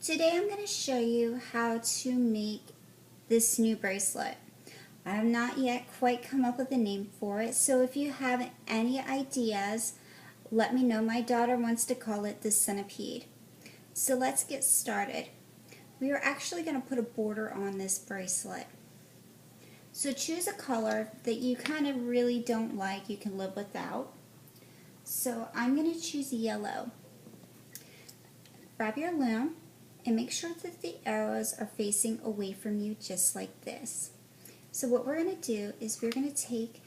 Today I'm going to show you how to make this new bracelet. I have not yet quite come up with a name for it, so if you have any ideas, let me know. My daughter wants to call it the centipede. So let's get started. We are actually going to put a border on this bracelet. So choose a color that you kind of really don't like, you can live without. So I'm going to choose yellow. Grab your loom and make sure that the arrows are facing away from you just like this. So what we're going to do is we're going to take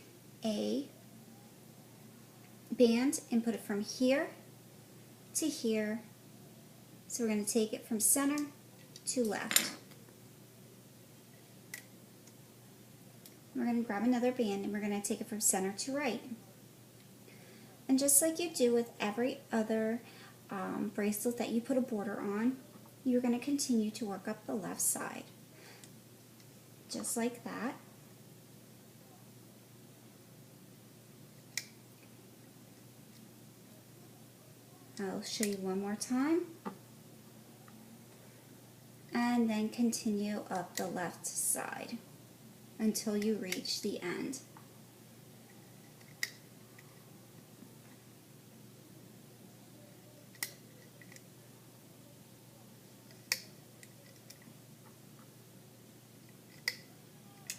a band and put it from here to here. So we're going to take it from center to left. We're going to grab another band and we're going to take it from center to right. And just like you do with every other bracelet that you put a border on, you're going to continue to work up the left side. Just like that. I'll show you one more time. And then continue up the left side until you reach the end.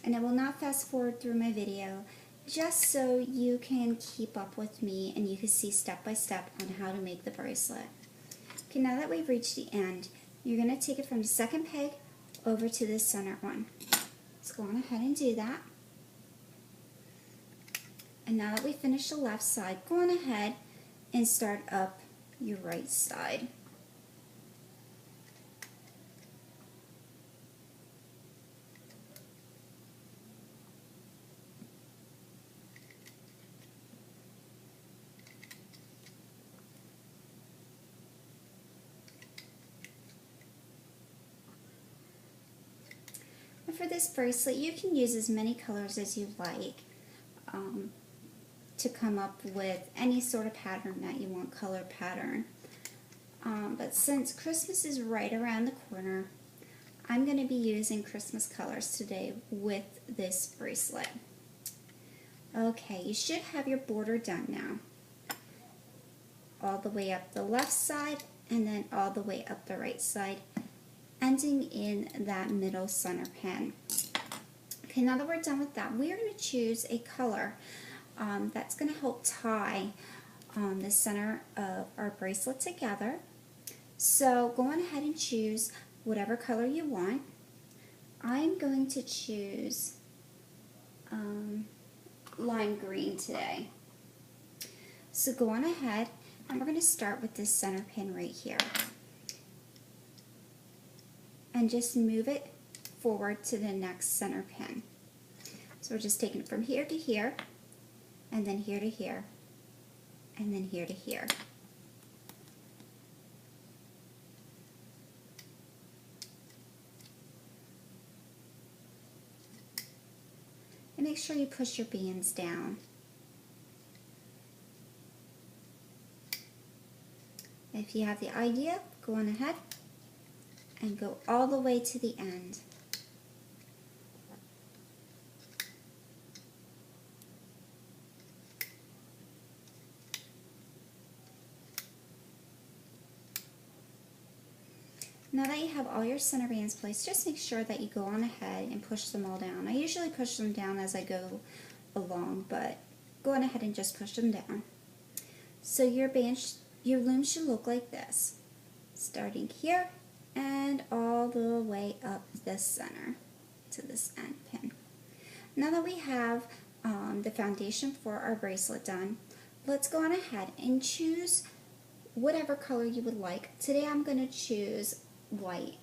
And I will not fast forward through my video, just so you can keep up with me and you can see step by step on how to make the bracelet. Okay, now that we've reached the end, you're going to take it from the second peg over to the center one. Let's go on ahead and do that. And now that we finished the left side, go on ahead and start up your right side. And for this bracelet, you can use as many colors as you like to come up with any sort of pattern that you want, color pattern. But since Christmas is right around the corner, I'm going to be using Christmas colors today with this bracelet. Okay, you should have your border done now. All the way up the left side and then all the way up the right side, ending in that middle center pin. Okay, now that we're done with that, we are going to choose a color that's going to help tie the center of our bracelet together. So go on ahead and choose whatever color you want. I'm going to choose lime green today. So go on ahead and we're going to start with this center pin right here. And just move it forward to the next center pin. So we're just taking it from here to here, and then here to here, and then here to here. And make sure you push your bands down. If you have the idea, go on ahead and go all the way to the end. Now that you have all your center bands placed, just make sure that you go on ahead and push them all down. I usually push them down as I go along, but go on ahead and just push them down. So your loom should look like this, starting here and all the way up the center to this end pin. Now that we have the foundation for our bracelet done, let's go on ahead and choose whatever color you would like. Today I'm going to choose white.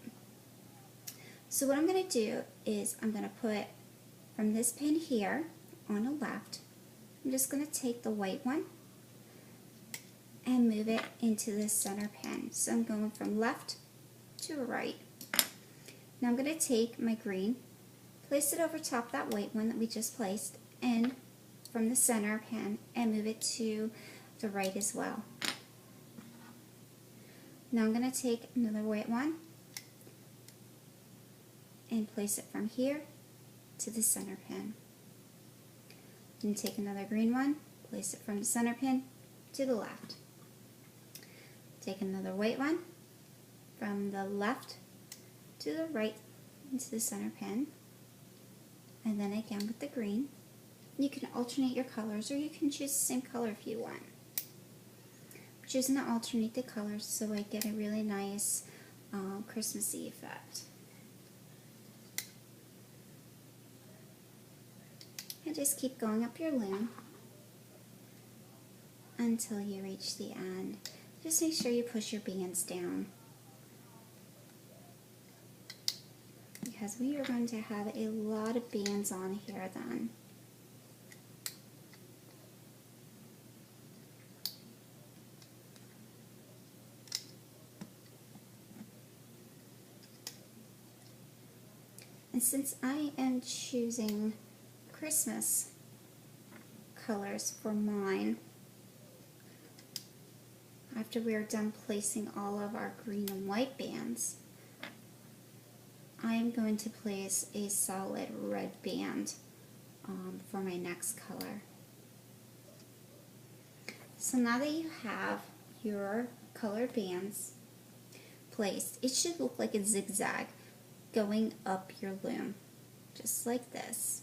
So what I'm going to do is I'm going to put from this pin here on the left, I'm just going to take the white one and move it into the center pin. So I'm going from left to right. Now I'm going to take my green, place it over top that white one that we just placed, and from the center pin and move it to the right as well. Now I'm going to take another white one and place it from here to the center pin. Then take another green one, place it from the center pin to the left. Take another white one from the left to the right into the center pin, and then again with the green. You can alternate your colors, or you can choose the same color if you want. I'm choosing to alternate the colors so I get a really nice Christmassy effect. And just keep going up your loom until you reach the end. Just make sure you push your bands down, because we are going to have a lot of bands on here then. And since I am choosing Christmas colors for mine, after we are done placing all of our green and white bands, I am going to place a solid red band for my next color. So now that you have your colored bands placed, it should look like a zigzag going up your loom, just like this.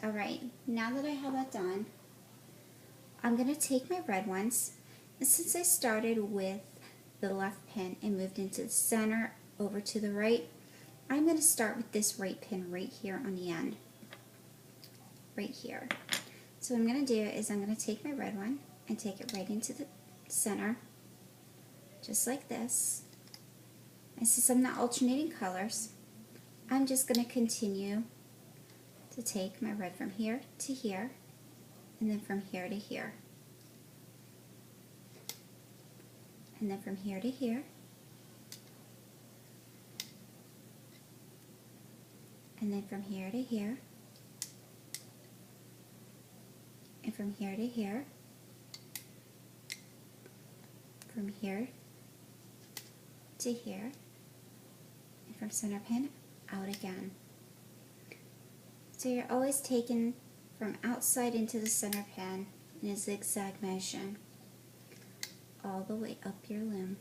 Alright, now that I have that done, I'm going to take my red ones, and since I started with the left pin and moved into the center over to the right, I'm going to start with this right pin right here on the end, right here. So what I'm going to do is I'm going to take my red one and take it right into the center, just like this. And since I'm not alternating colors, I'm just going to continue to take my red from here to here, and then from here to here, and then from here to here, and then from here to here, and from here to here, from here to here, and from center pin out again. So you're always taking from outside into the center pin in a zigzag motion all the way up your loom,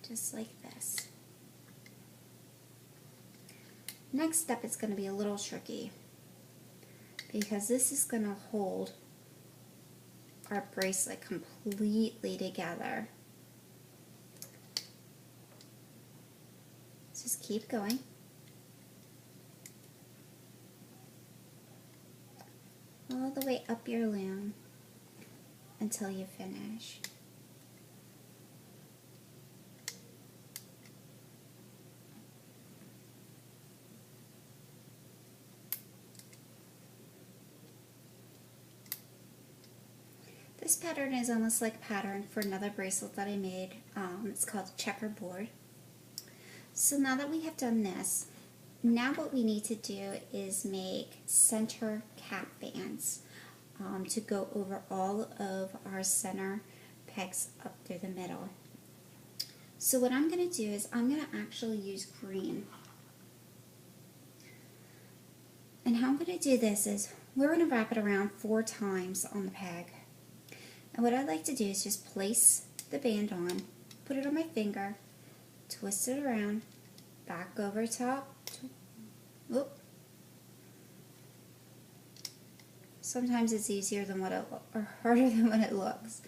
just like this. Next step is going to be a little tricky, because this is going to hold our bracelet completely together. Just keep going. All the way up your loom until you finish. This pattern is almost like a pattern for another bracelet that I made. It's called Checkerboard. So now that we have done this, now what we need to do is make center cap bands to go over all of our center pegs up through the middle. So what I'm going to do is I'm going to actually use green. And how I'm going to do this is we're going to wrap it around 4 times on the peg. And what I'd like to do is just place the band on, put it on my finger, twist it around, back over top. Whoop. Sometimes it's easier than what or harder than what it looks.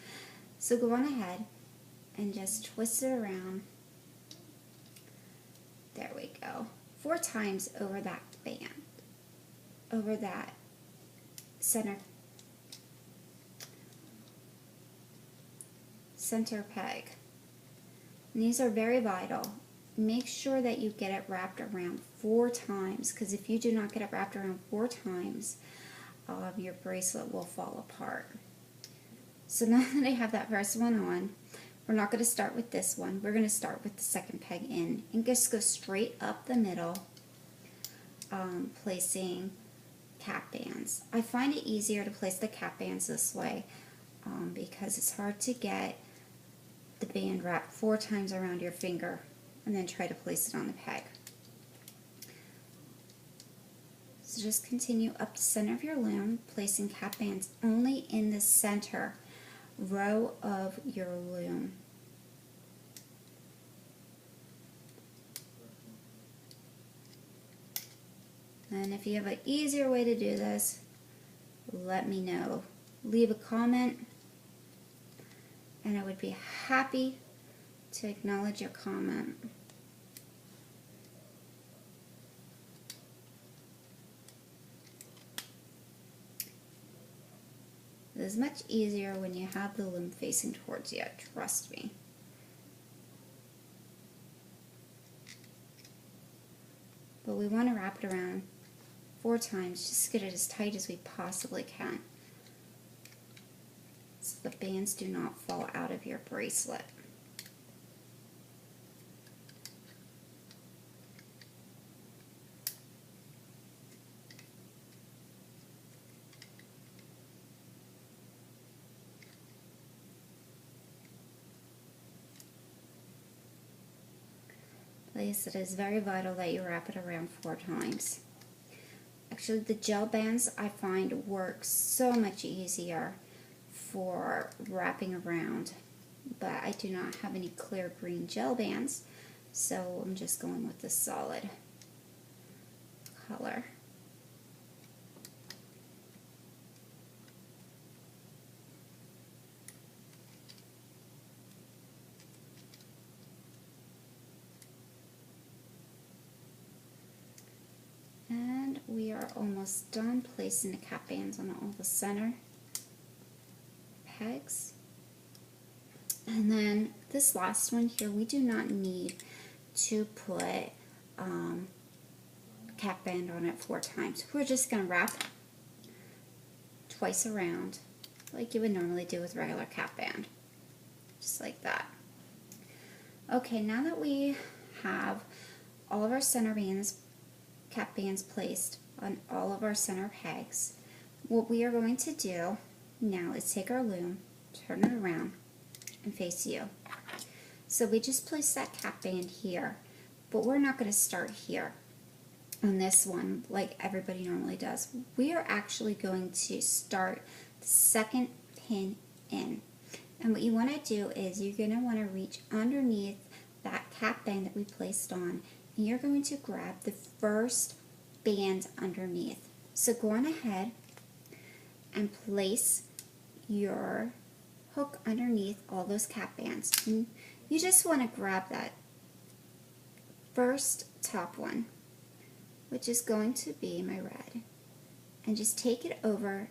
So go on ahead and just twist it around. There we go. 4 times over that band, over that center peg. And these are very vital. Make sure that you get it wrapped around 4 times, because if you do not get it wrapped around 4 times, your bracelet will fall apart. So now that I have that first one on, we're not going to start with this one. We're going to start with the second peg in and just go straight up the middle, placing cap bands. I find it easier to place the cap bands this way because it's hard to get the band wrapped 4 times around your finger and then try to place it on the peg. So just continue up the center of your loom, placing cap bands only in the center row of your loom. And if you have an easier way to do this, let me know. Leave a comment, and I would be happy to acknowledge your comment. It is much easier when you have the loom facing towards you, trust me. But we want to wrap it around 4 times, just get it as tight as we possibly can, so the bands do not fall out of your bracelet. It is very vital that you wrap it around 4 times. Actually, the gel bands I find work so much easier for wrapping around, but I do not have any clear green gel bands, so I'm just going with the solid color. And we are almost done placing the cap bands on all the center pegs. And then this last one here, we do not need to put cap band on it 4 times. We're just going to wrap twice around like you would normally do with regular cap band. Just like that. Okay, now that we have all of our center bands, cap bands placed on all of our center pegs, what we are going to do now is take our loom, turn it around, and face you. So we just placed that cap band here, but we're not going to start here on this one like everybody normally does. We are actually going to start the second pin in. And what you want to do is you're going to want to reach underneath that cap band that we placed on, and you're going to grab the first band underneath. So go on ahead and place your hook underneath all those cap bands. And you just want to grab that first top one, which is going to be my red, and just take it over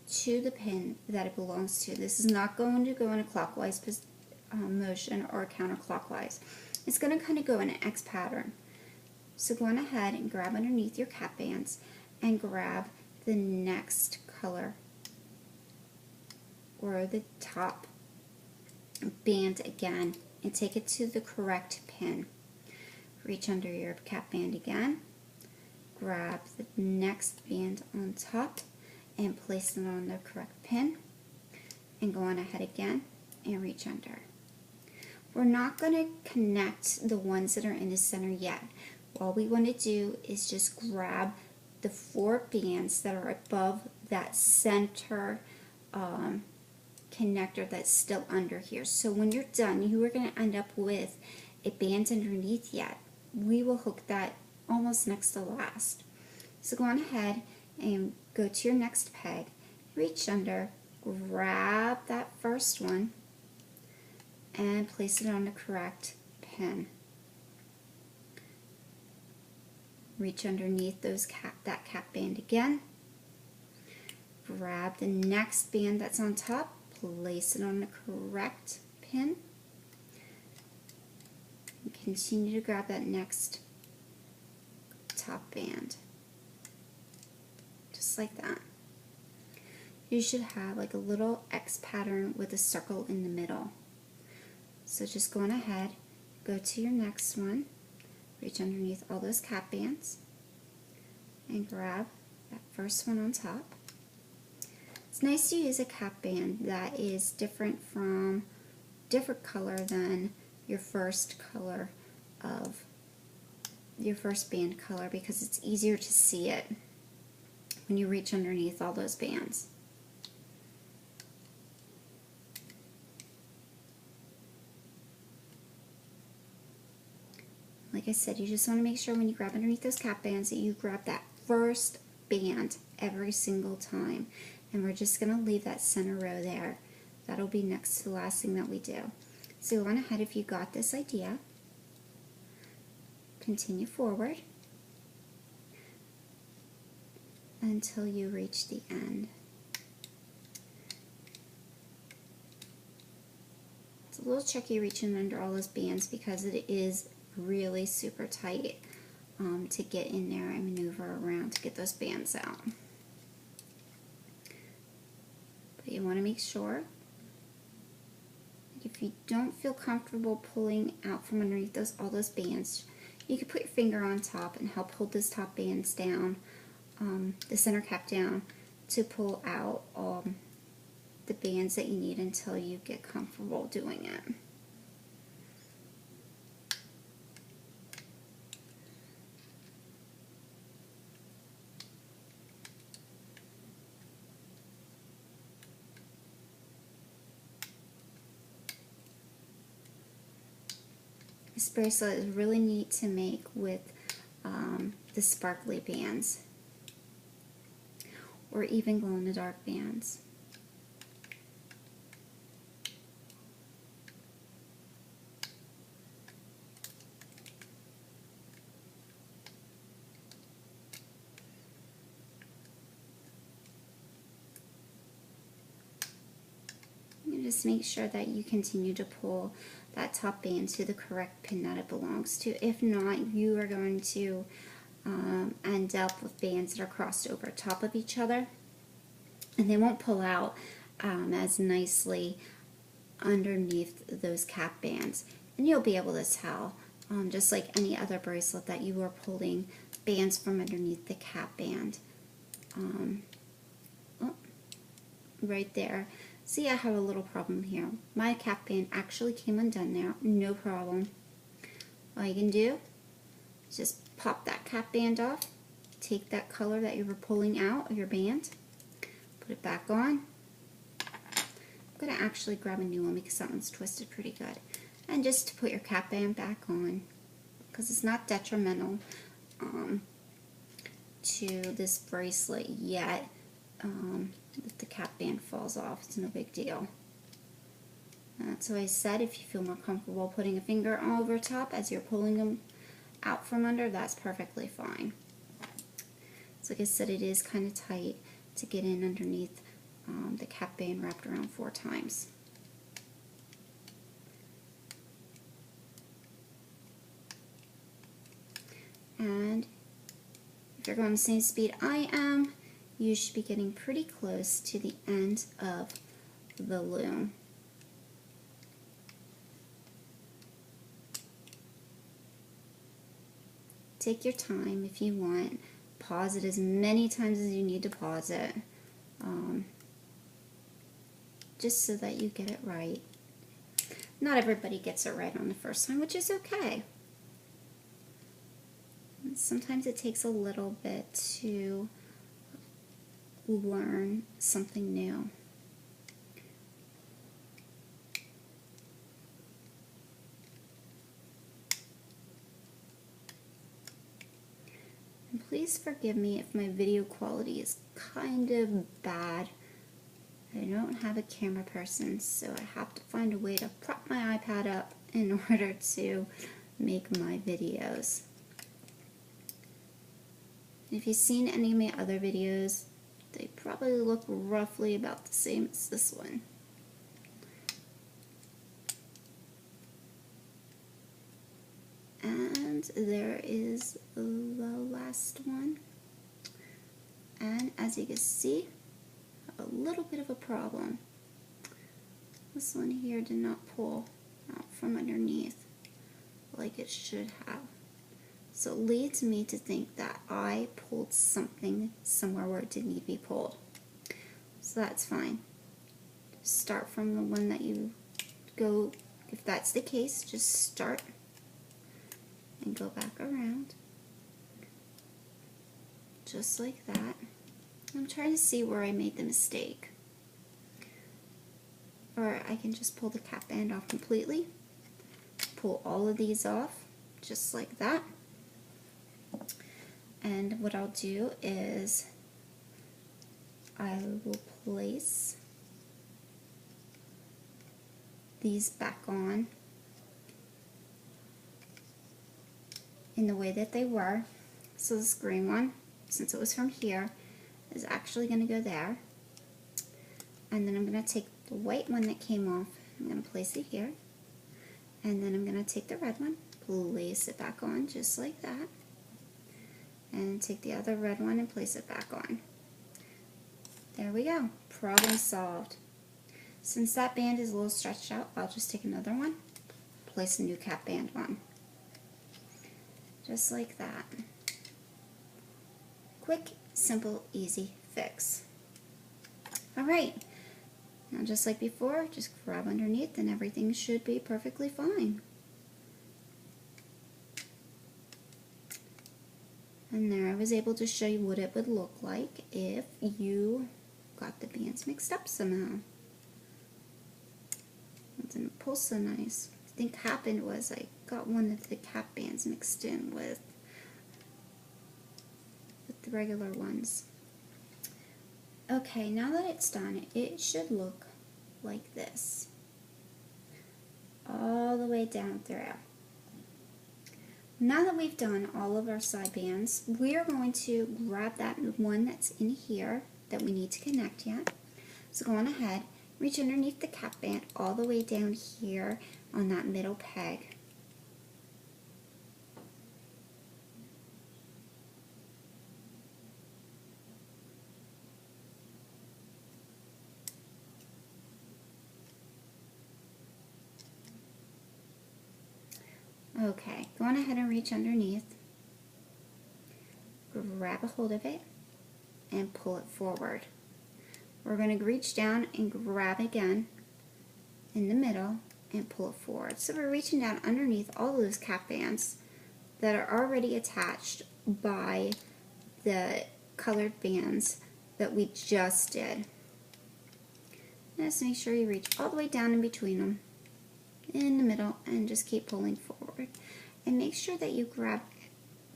to the pin that it belongs to. This is not going to go in a clockwise motion or counterclockwise. It's going to kind of go in an X pattern. So go on ahead and grab underneath your cap bands and grab the next color or the top band again and take it to the correct pin. Reach under your cap band again, grab the next band on top and place it on the correct pin, and go on ahead again and reach under. We're not going to connect the ones that are in the center yet. All we want to do is just grab the 4 bands that are above that center connector that's still under here. So when you're done, you are going to end up with a band underneath yet. We will hook that almost next to last. So go on ahead and go to your next peg, reach under, grab that first one, and place it on the correct pin. Reach underneath that cap band again, grab the next band that's on top, place it on the correct pin, and continue to grab that next top band, just like that. You should have like a little X pattern with a circle in the middle. So just go on ahead, go to your next one, reach underneath all those cap bands, and grab that first one on top. It's nice to use a cap band that is different color than your first color of your first band color because it's easier to see it when you reach underneath all those bands. Like I said, you just want to make sure when you grab underneath those cap bands that you grab that first band every single time. And we're just going to leave that center row there. That'll be next to the last thing that we do. So go on ahead if you got this idea. Continue forward until you reach the end. It's a little tricky reaching under all those bands because it is really super tight to get in there and maneuver around to get those bands out. But you want to make sure if you don't feel comfortable pulling out from underneath all those bands, you can put your finger on top and help hold those top bands down, the center cap down, to pull out the bands that you need until you get comfortable doing it. This bracelet is really neat to make with the sparkly bands or even glow-in-the-dark bands. Just make sure that you continue to pull that top band to the correct pin that it belongs to. If not, you are going to end up with bands that are crossed over top of each other, and they won't pull out as nicely underneath those cap bands. And you'll be able to tell, just like any other bracelet, that you are pulling bands from underneath the cap band. Right there. See, I have a little problem here. My cap band actually came undone there, no problem. All you can do is just pop that cap band off, take that color that you were pulling out of your band, put it back on. I'm going to actually grab a new one because that one's twisted pretty good. And just to put your cap band back on, because it's not detrimental to this bracelet yet. If the cap band falls off, it's no big deal. That's why I said if you feel more comfortable putting a finger over top as you're pulling them out from under, that's perfectly fine. So like I said, it is kind of tight to get in underneath the cap band wrapped around 4 times. And if you're going the same speed I am, you should be getting pretty close to the end of the loom. Take your time if you want. Pause it as many times as you need to pause it, just so that you get it right. Not everybody gets it right on the first time, which is okay. Sometimes it takes a little bit to learn something new. And please forgive me if my video quality is kind of bad. I don't have a camera person, so I have to find a way to prop my iPad up in order to make my videos. If you've seen any of my other videos, they probably look roughly about the same as this one. And there is the last one. And as you can see, a little bit of a problem. This one here did not pull out from underneath like it should have. So it leads me to think that I pulled something somewhere where it didn't need to be pulled. So that's fine. Start from the one that you go, if that's the case, just start and go back around, just like that. I'm trying to see where I made the mistake. Or I can just pull the cap band off completely, pull all of these off, just like that. And what I'll do is I will place these back on in the way that they were. So this green one, since it was from here, is actually going to go there. And then I'm going to take the white one that came off, I'm going to place it here. And then I'm going to take the red one, place it back on just like that. And take the other red one and place it back on. There we go. Problem solved. Since that band is a little stretched out, I'll just take another one, place a new cap band on. Just like that. Quick, simple, easy fix. Alright, now just like before, just grab underneath and everything should be perfectly fine. And there I was able to show you what it would look like if you got the bands mixed up somehow. It didn't pull so nice. What I think happened was I got one of the cap bands mixed in with the regular ones. Okay, now that it's done, it should look like this. All the way down through. Now that we've done all of our side bands, we are going to grab that one that's in here that we need to connect yet. So go on ahead, reach underneath the cap band all the way down here on that middle peg. Okay, go on ahead and reach underneath, grab a hold of it, and pull it forward. We're going to reach down and grab again in the middle and pull it forward. So we're reaching down underneath all of those cap bands that are already attached by the colored bands that we just did. Just make sure you reach all the way down in between them, in the middle, and just keep pulling forward. And make sure that you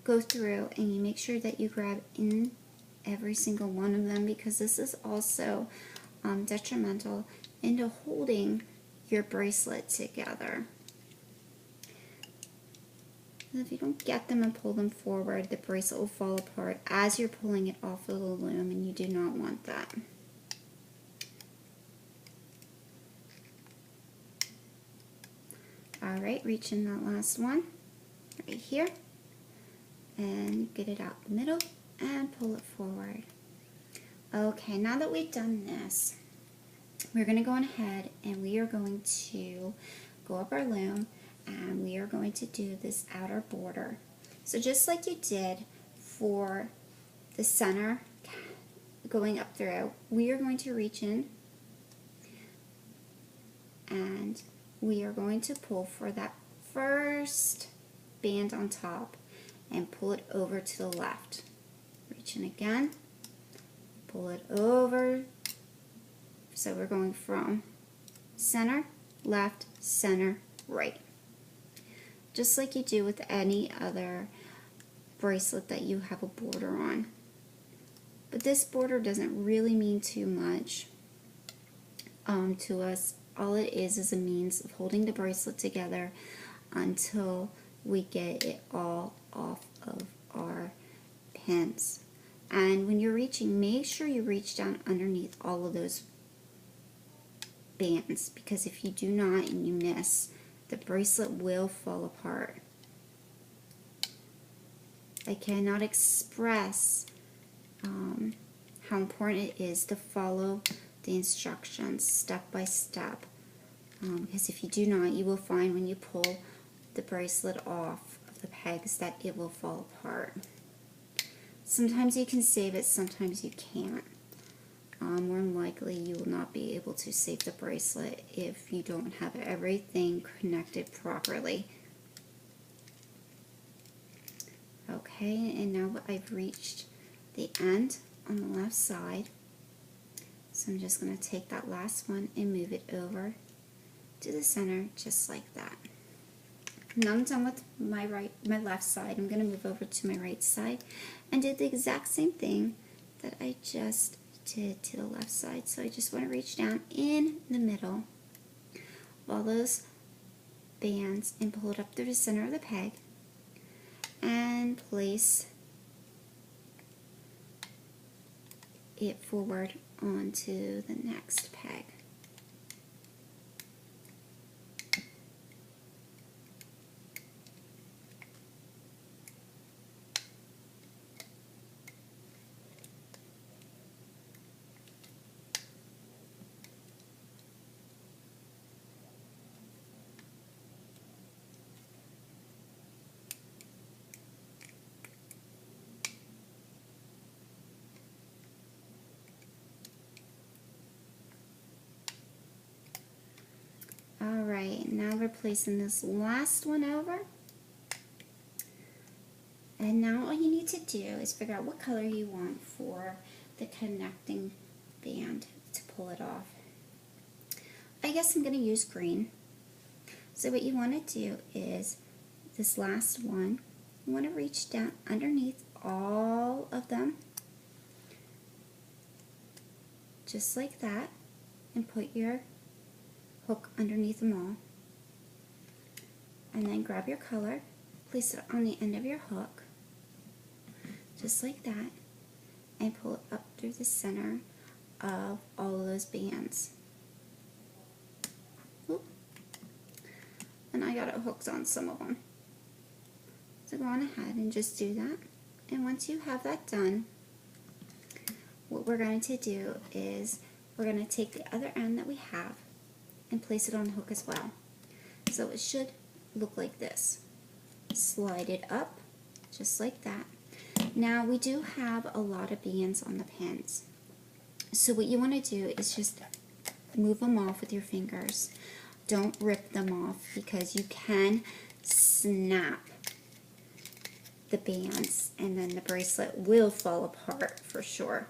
go through and you make sure that you grab in every single one of them, because this is also detrimental into holding your bracelet together. If you don't get them and pull them forward, the bracelet will fall apart as you're pulling it off of the loom, and you do not want that. Alright, reach in that last one right here and get it out the middle and pull it forward. Okay, now that we've done this, we're going to go on ahead and we are going to go up our loom and we are going to do this outer border. So just like you did for the center going up through, we are going to reach in and we are going to pull for that first band on top and pull it over to the left. Reach in again, pull it over. So we're going from center, left, center, right. Just like you do with any other bracelet that you have a border on. But this border doesn't really mean too much to us. All it is a means of holding the bracelet together until we get it all off of our pins. And when you're reaching, make sure you reach down underneath all of those bands, because if you do not and you miss, the bracelet will fall apart. I cannot express how important it is to follow the instructions step by step, because if you do not, you will find when you pull the bracelet off of the pegs that it will fall apart. Sometimes you can save it, sometimes you can't. More than likely you will not be able to save the bracelet if you don't have everything connected properly. Okay, and now I've reached the end on the left side. So I'm just going to take that last one and move it over to the center just like that. Now I'm done with my left side. I'm going to move over to my right side and do the exact same thing that I just did to the left side. So I just want to reach down in the middle of all those bands and pull it up through the center of the peg and place it forward onto the next peg. Alright, now we're placing this last one over. And now all you need to do is figure out what color you want for the connecting band to pull it off. I guess I'm going to use green. So what you want to do is this last one, you want to reach down underneath all of them, just like that, and put your hook underneath them all. And then grab your color, place it on the end of your hook, just like that, and pull it up through the center of all of those bands. Oop. And I got it hooked on some of them. So go on ahead and just do that. And once you have that done, what we're going to do is we're going to take the other end that we have and place it on the hook as well. So it should look like this. Slide it up just like that. Now we do have a lot of bands on the pins. So what you want to do is just move them off with your fingers. Don't rip them off because you can snap the bands and then the bracelet will fall apart for sure.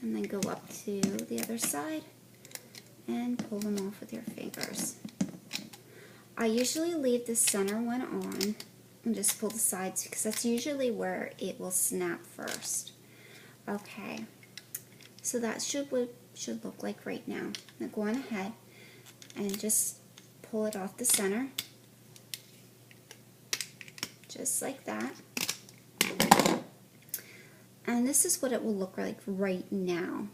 And then go up to the other side and pull them off with your fingers. I usually leave the center one on and just pull the sides because that's usually where it will snap first. Okay, so that should look like right now. Now go on ahead and just pull it off the center, just like that. And this is what it will look like right now.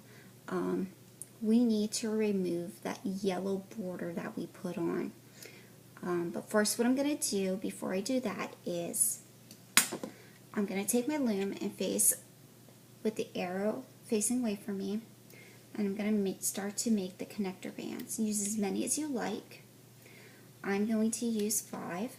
We need to remove that yellow border that we put on. But first what I'm going to do before I do that is I'm going to take my loom and face with the arrow facing away from me, and I'm going to start to make the connector bands. Use as many as you like. I'm going to use 5.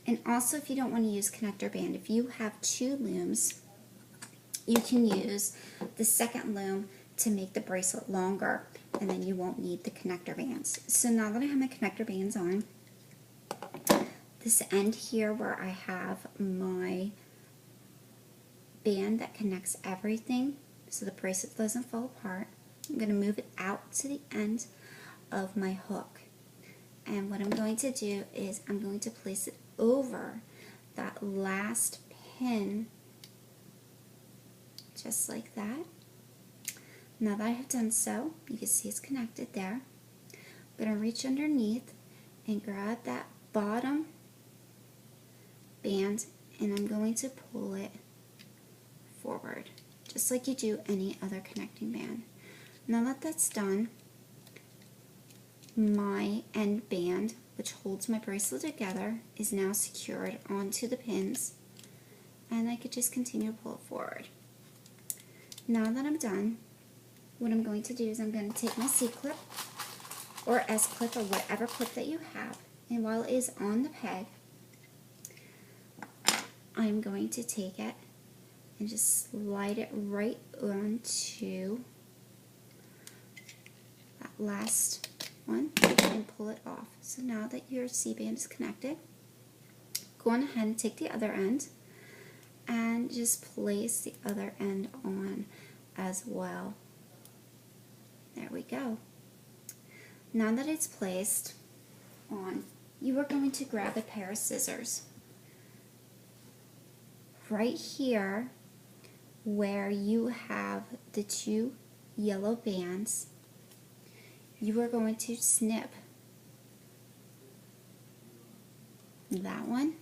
And also, if you don't want to use connector band, if you have 2 looms, you can use the second loom to make the bracelet longer, and then you won't need the connector bands. So now that I have my connector bands on, this end here where I have my band that connects everything so the bracelet doesn't fall apart, I'm going to move it out to the end of my hook. And what I'm going to do is I'm going to place it over that last pin, just like that. Now that I have done so, you can see it's connected there. I'm going to reach underneath and grab that bottom band, and I'm going to pull it forward, just like you do any other connecting band. Now that that's done, my end band, which holds my bracelet together, is now secured onto the pins, and I could just continue to pull it forward. Now that I'm done, what I'm going to do is I'm going to take my C-clip or S-clip or whatever clip that you have, and while it is on the peg, I'm going to take it and just slide it right onto that last one and pull it off. So now that your C-band is connected, go on ahead and take the other end and just place the other end on as well. There we go. Now that it's placed on, you are going to grab a pair of scissors. Right here where you have the two yellow bands, you are going to snip that one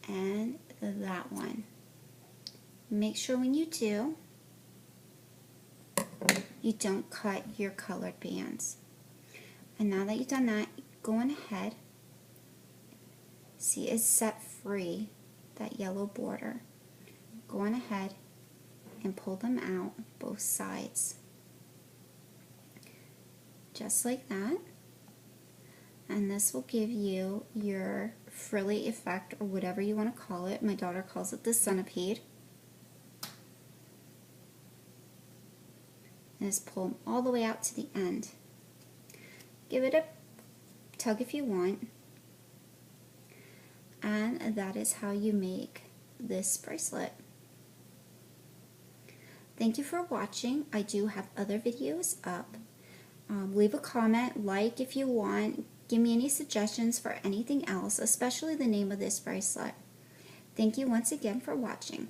and that one. Make sure when you do, you don't cut your colored bands. And now that you've done that, go on ahead. See, it's set free, that yellow border. Go on ahead and pull them out both sides. Just like that. And this will give you your frilly effect, or whatever you want to call it. My daughter calls it the centipede. And just pull them all the way out to the end. Give it a tug if you want. And that is how you make this bracelet. Thank you for watching. I do have other videos up. Leave a comment, like if you want. Give me any suggestions for anything else, especially the name of this bracelet. Thank you once again for watching.